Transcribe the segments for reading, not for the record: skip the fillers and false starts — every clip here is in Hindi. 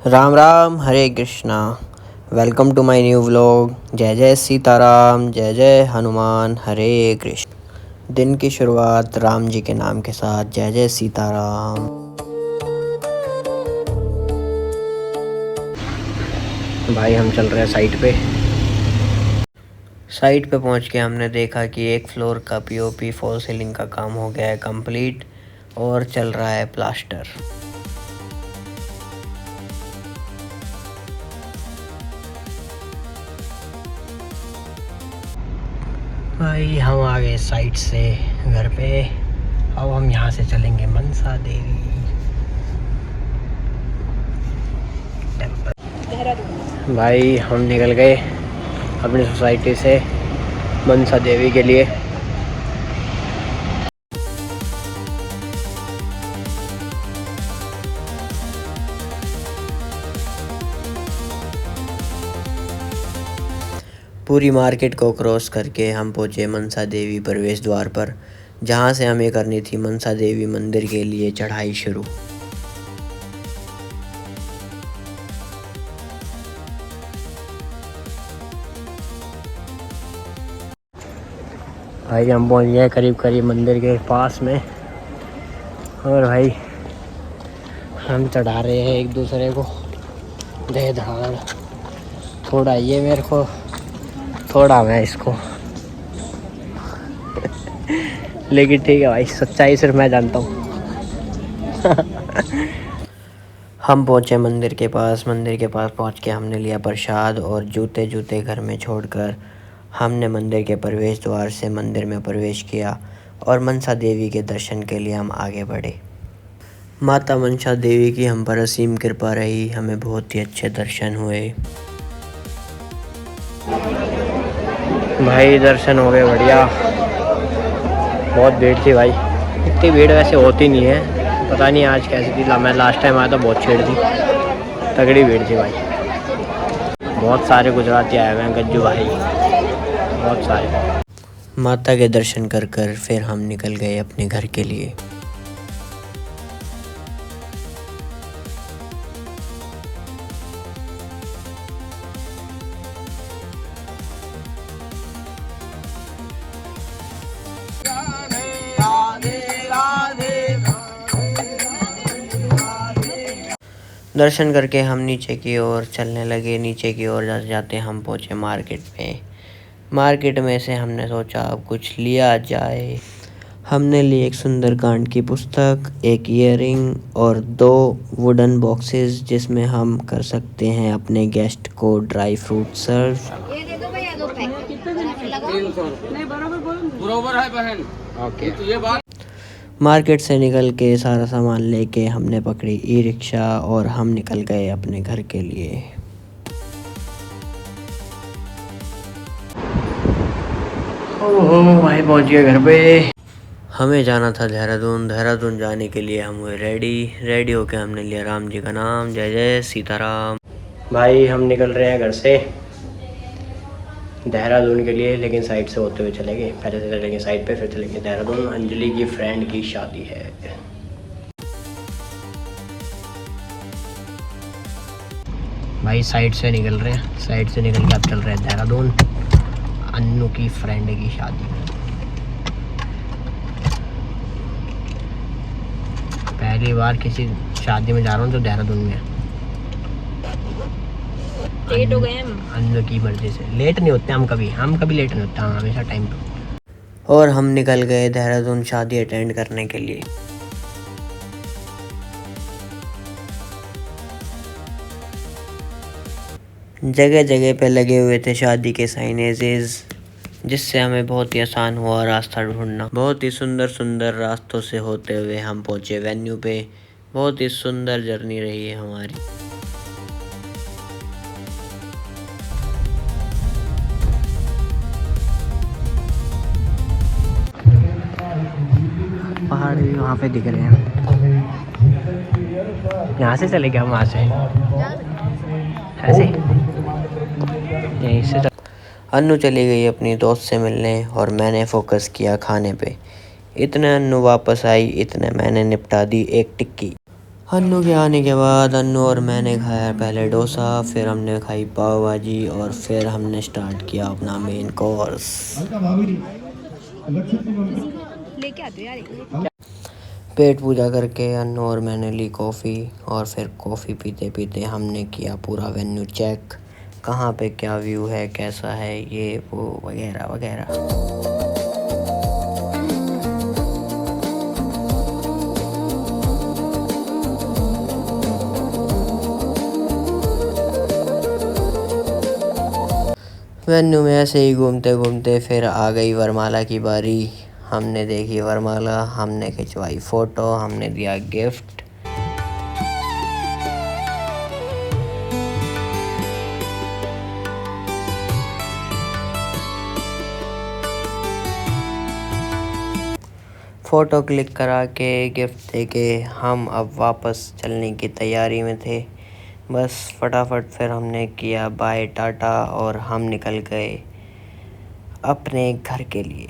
राम राम हरे Krishna. Welcome to my new vlog. जय जय सीताराम, जय जय हनुमान, हरे कृष्ण। दिन की शुरुआत राम जी के नाम के साथ। जय जय सीताराम। भाई हम चल रहे हैं साइट पे। साइट पे पहुंच के हमने देखा कि एक फ्लोर का पीओपी फॉल सीलिंग का काम हो गया है कंप्लीट और चल रहा है प्लास्टर। भाई हम आ गए साइट से घर पे। अब हम यहाँ से चलेंगे मनसा देवी टेम्पल। भाई हम निकल गए अपनी सोसाइटी से मनसा देवी के लिए। पूरी मार्केट को क्रॉस करके हम पहुँचे मनसा देवी प्रवेश द्वार पर, जहाँ से हमें करनी थी मनसा देवी मंदिर के लिए चढ़ाई शुरू। भाई हम पहुँच गए करीब करीब मंदिर के पास में, और भाई हम चढ़ा रहे हैं एक दूसरे को दे धार। थोड़ा ये मेरे को, थोड़ा मैं इसको लेकिन ठीक है भाई, सच्चाई सिर्फ मैं जानता हूँ। हम पहुँचे मंदिर के पास। मंदिर के पास पहुँच के हमने लिया प्रसाद और जूते जूते घर में छोड़कर हमने मंदिर के प्रवेश द्वार से मंदिर में प्रवेश किया और मनसा देवी के दर्शन के लिए हम आगे बढ़े। माता मनसा देवी की हम पर असीम कृपा रही, हमें बहुत ही अच्छे दर्शन हुए। भाई दर्शन हो गए बढ़िया। बहुत भीड़ थी भाई, इतनी भीड़ वैसे होती नहीं है, पता नहीं आज कैसी थी। मैं लास्ट टाइम आया तो बहुत भीड़ थी, तगड़ी भीड़ थी भाई। बहुत सारे गुजराती आए हुए हैं, गज्जू भाई, बहुत सारे। माता के दर्शन कर कर फिर हम निकल गए अपने घर के लिए। दर्शन करके हम नीचे की ओर चलने लगे। नीचे की ओर जाते जाते हम पहुँचे मार्केट में। मार्केट में से हमने सोचा अब कुछ लिया जाए। हमने ली एक सुंदरकांड की पुस्तक, एक ईयरिंग और 2 वुडन बॉक्सेस, जिसमें हम कर सकते हैं अपने गेस्ट को ड्राई फ्रूट सर्व। ये दे दो भैया, 2 पैकेट लगाओ। 300 नहीं बराबर है बहन। ओके। तो ये बात मार्केट से निकल के सारा सामान लेके हमने पकड़ी ई रिक्शा और हम निकल गए अपने घर के लिए। ओह भाई पहुंच गए घर पे। हमें जाना था देहरादून। देहरादून जाने के लिए हम हुए रेडी होके हमने लिया राम जी का नाम। जय जय सीताराम। भाई हम निकल रहे हैं घर से देहरादून के लिए, लेकिन साइड से होते हुए चलेंगे। पहले से चलेंगे साइड पे, फिर चलेंगे देहरादून। अंजलि की फ्रेंड की शादी है। भाई साइड से निकल रहे हैं, साइड से निकल के अब चल रहे हैं देहरादून, अन्नू की फ्रेंड की शादी में। पहली बार किसी शादी में जा रहा हूँ जो देहरादून में है। लेट हो गए हम। अन्नू की मर्जी से लेट नहीं होते हम कभी लेट नहीं होते, हम हमेशा टाइम पे। और हम निकल गए देहरादून शादी अटेंड करने के लिए। जगह जगह पे लगे हुए थे शादी के साइनेजेस, जिससे हमें बहुत ही आसान हुआ रास्ता ढूंढना। बहुत ही सुंदर सुंदर रास्तों से होते हुए हम पहुँचे वेन्यू पे। बहुत ही सुंदर जर्नी रही है हमारी। पहाड़ भी वहाँ पे दिख रहे हैं। यहाँ से चले गया, वहाँ से ऐसे यहीं से। अन्नू चली गई अपनी दोस्त से मिलने और मैंने फोकस किया खाने पे। इतने अन्नू वापस आई, इतने मैंने निपटा दी एक टिक्की। अन्नू के आने के बाद अन्नू और मैंने खाया पहले डोसा, फिर हमने खाई पाव भाजी और फिर हमने स्टार्ट किया अपना मेन कोर्स। लेके आते हो यार। पेट पूजा करके अन्नू और मैंने ली कॉफ़ी और फिर कॉफ़ी पीते पीते हमने किया पूरा वेन्यू चेक, कहाँ पे क्या व्यू है, कैसा है ये वो वगैरह वगैरह। वेन्यू में ऐसे ही घूमते घूमते फिर आ गई वरमाला की बारी। हमने देखी वरमाला, हमने खिंचवाई फ़ोटो, हमने दिया गिफ्ट। फ़ोटो क्लिक करा के गिफ्ट दे के हम अब वापस चलने की तैयारी में थे। बस फटाफट फिर हमने किया बाय टाटा और हम निकल गए अपने घर के लिए।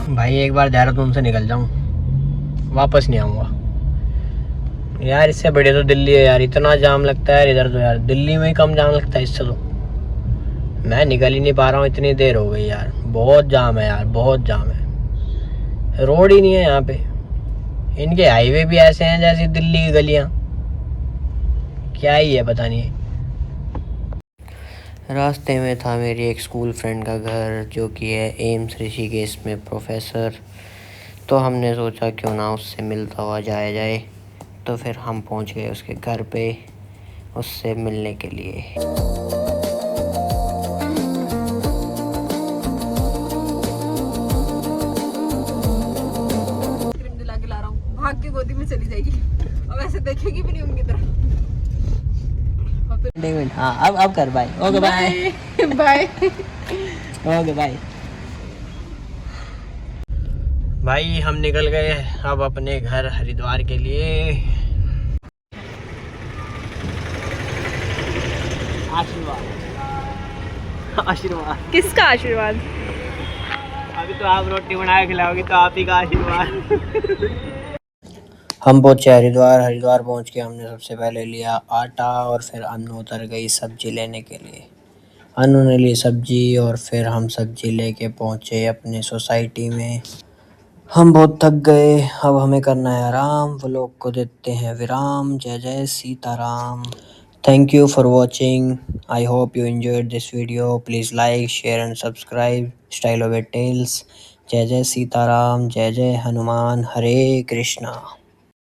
भाई एक बार देहरादून से निकल जाऊं, वापस नहीं आऊँगा यार। इससे बढ़िया तो दिल्ली है यार, इतना जाम लगता है यार इधर तो। यार दिल्ली में ही कम जाम लगता है इससे तो। मैं निकल ही नहीं पा रहा हूँ, इतनी देर हो गई यार। बहुत जाम है यार, बहुत जाम है। रोड ही नहीं है यहाँ पे। इनके हाईवे भी ऐसे हैं जैसे दिल्ली की गलियाँ, क्या ही है पता नहीं। रास्ते में था मेरी एक स्कूल फ्रेंड का घर, जो कि है एम्स ऋषिकेश में प्रोफेसर। तो हमने सोचा क्यों ना उससे मिलता हुआ जाया जाए। तो फिर हम पहुंच गए उसके घर पे उससे मिलने के लिए। क्रीम दिला के ला रहा हूँ, भाग के गोदी में चली जाएगी। अब ऐसे देखेगी भी नहीं उनकी तरफ। हाँ अब कर bye. Okay bye bye. Okay bye. भाई हम निकल गए अब अपने घर हरिद्वार के लिए। आशीर्वाद आशीर्वाद। किसका आशीर्वाद? अभी तो आप रोटी बना के खिलाओगी तो आप ही का आशीर्वाद। हम पहुंचे हरिद्वार। हरिद्वार पहुंच के हमने सबसे पहले लिया आटा और फिर अन्नू उतर गई सब्जी लेने के लिए। अन्नू ने ली सब्जी और फिर हम सब्जी लेके पहुंचे अपने सोसाइटी में। हम बहुत थक गए, अब हमें करना है आराम। व्लॉग को देते हैं विराम। जय जय Sitaram. Thank you for watching. I hope you enjoyed this video. Please like, share and subscribe. Style of Tales. जय जय सीताराम, जय जय हनुमान, हरे कृष्णा।